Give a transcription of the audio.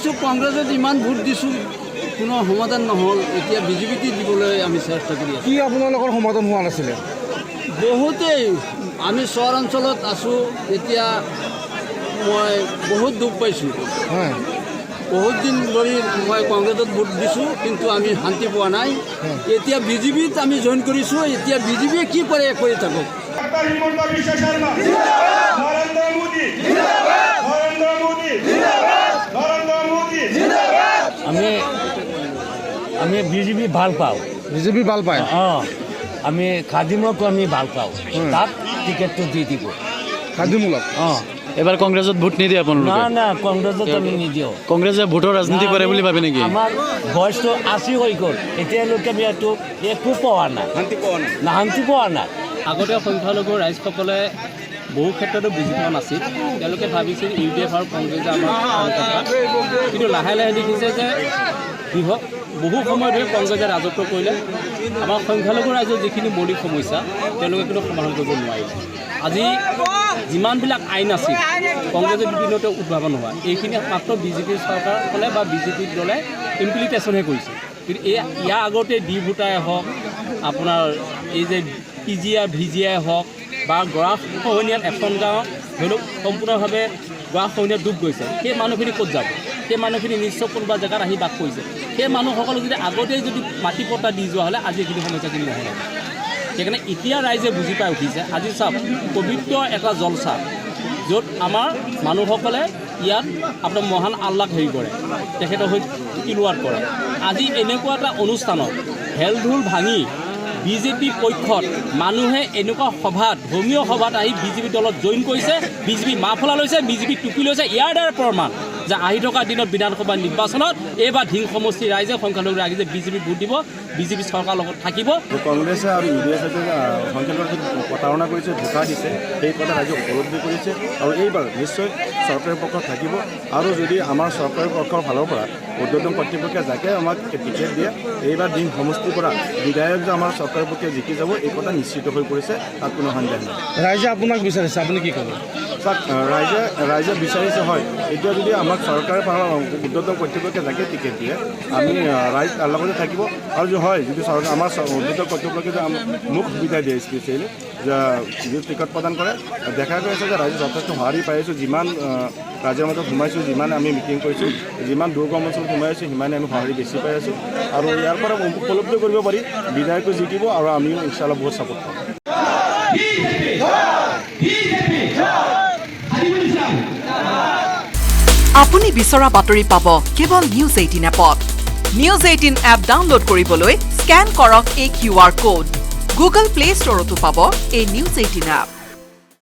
কৈছোঁ কংগ্ৰেছত ইমান ভোট দিছোঁ কোনো সমাধান নহ'ল এতিয়া বিজেপিতে দিবলৈ আমি চেষ্টা কৰি আছোঁ কি আপোনালোকৰ সমাধান হোৱা নাছিলে বহুতেই আমি চহৰ অঞ্চলত আছোঁ এতিয়া মই বহুত দুখ পাইছোঁ হয় বহুত দিন ধৰি মই কংগ্ৰেছত ভোট দিছোঁ কিন্তু আমি শান্তি পোৱা নাই এতিয়া বিজেপিত আমি জইন কৰিছোঁ এতিয়া বিজেপিয়ে কি কৰে কৰি থাকক আমি বিজেপি ভাল পাওঁ বিজেপি ভাল পায় অঁ আমি খাদিমকো আমি ভাল পাওঁ তাক টিকেটটো দি দিব খাদ্যমূলক অঁ এবাৰ কংগ্ৰেছত ভোট নিদিয়ে না আপোনালোকে না কংগ্ৰেছত আমি নিদিওঁ কংগ্ৰেছে ভোটৰ ৰাজনীতি কৰে বুলি ভাবে নেকি আমাৰ বয়সটো 80 হৈ গ'ল এতিয়ালৈকে আমি এইটো একো পোৱা নাই শান্তি পোৱা নাই আগতে সংখ্যালঘু ৰাইজসকলে বহু ক্ষেত্ৰতো বুজি পোৱা নাছিল তেওঁলোকে ভাবিছিল UDF আৰু কংগ্ৰেছে আমাৰ কিন্তু লাহে লাহে দেখিছে যে বহু সময় ধৰি কংগ্ৰেছে ৰাজত্ব কৰিলে আমাৰ সংখ্যালঘু ৰাইজৰ যিখিনি মৌলিক সমস্যা তেওঁলোকে কিন্তু সমাধান কৰিব নোৱাৰিলে আজি যিমানবিলাক আইন আছিল কংগ্ৰেছে বিভিন্নতে উদ্ভাৱন হোৱা এইখিনি মাত্ৰ বিজেপি চৰকাৰখনে বা বিজেপি দলে ইমপ্লিমেণ্টেশ্যনহে কৰিছে কিন্তু ইয়াৰ আগতে ডি ভোটাৰে হওক আপোনাৰ এই যে PGI VGI হওক বা গৰাখহনীয়াত এখন গাঁও ধৰি লওক সম্পূৰ্ণভাৱে গৰাখহনীয়াত ডুব গৈছে সেই মানুহখিনি ক'ত যাব সেই মানুহখিনি নিশ্চয় কোনোবা জেগাত আহি বাস কৰিছে সেই মানুহসকলক যদি আগতেই যদি মাটি পট্টা দি যোৱা হ'লে আজি এইখিনি সমস্যাখিনি নহ'ল সেইকাৰণে এতিয়া ৰাইজে বুজি পাই উঠিছে আজি চাওক পবিত্ৰ এটা জলচা য'ত আমাৰ মানুহসকলে ইয়াত আপোনাৰ মহান আল্লাক হেৰি কৰে তেখেতৰ হৈ তিলোৱাত কৰে আজি এনেকুৱা এটা অনুষ্ঠানত হেল ঢোল ভাঙি বিজেপি পক্ষত মানুহে এনেকুৱা সভাত ধৰ্মীয় সভাত আহি বিজেপি দলত জইন কৰিছে বিজেপি মাফলা লৈছে বিজেপি টুপি লৈছে ইয়াৰ দ্বাৰা প্ৰমাণ যে আহি থকা দিনত বিধানসভা নিৰ্বাচনত এইবাৰ ধিং সমষ্টিৰ ৰাইজে সংখ্যালঘু ৰাইজে বিজেপি ভোট দিব বিজেপি চৰকাৰৰ লগত থাকিব কংগ্ৰেছে আৰু UDFে সংখ্যালঘু প্ৰতাৰণা কৰিছে ধোকা দিছে সেই কথা ৰাইজে উপলব্ধি কৰিছে আৰু এইবাৰ নিশ্চয় চৰকাৰী পক্ষত থাকিব আৰু যদি আমাৰ চৰকাৰী পক্ষৰ ফালৰ পৰা উৰ্ধ্বতন কৰ্তৃপক্ষে যাকে আমাক টিকেট দিয়ে এইবাৰ ধিং সমষ্টিৰ পৰা বিধায়ক যে আমাৰ চৰকাৰী পক্ষে জিকি যাব এই কথা নিশ্চিত হৈ পৰিছে তাত কোনো সন্দেহ নাই ৰাইজে আপোনাক বিচাৰিছে আপুনি কি ক'ব চাওক ৰাইজে বিচাৰিছে হয় এতিয়া যদি আমাক চৰকাৰে উৰ্ধ্বতন কৰ্তৃপক্ষে যাকে টিকেট দিয়ে আমি ৰাইজ তাৰ লগতে থাকিব আৰু যদি হয় যদি চৰকাৰ আমাৰ উৰ্ধ্বতন কৰ্তৃপক্ষে যে মোক সুবিধা দিয়ে স্পেচিয়েলি যে যিটো টিকট প্ৰদান কৰে দেখা গৈছে যে ৰাইজে যথেষ্ট সঁহাৰি পাই আছোঁ যিমান ৰাইজৰ মাজত সোমাইছোঁ যিমান আমি মিটিং কৰিছোঁ যিমান দুৰ্গম অঞ্চলত সোমাই আছোঁ সিমানে আমি সঁহাৰি বেছি পাই আছোঁ আৰু ইয়াৰ পৰা উপলব্ধি কৰিব পাৰি বিধায়কো জিকিব আৰু আমিও ইনশাল্লাহ বহুত ছাপোৰ্ট পাম আপুনি বিচৰা বাতৰি পাব কেৱল নিউজ 18 এপত নিউজ 18 এপ ডাউনলোড কৰিবলৈ স্কেন কৰক এই QR কোড গুগল প্লে ষ্টৰতো পাব এই নিউজ 18 এপ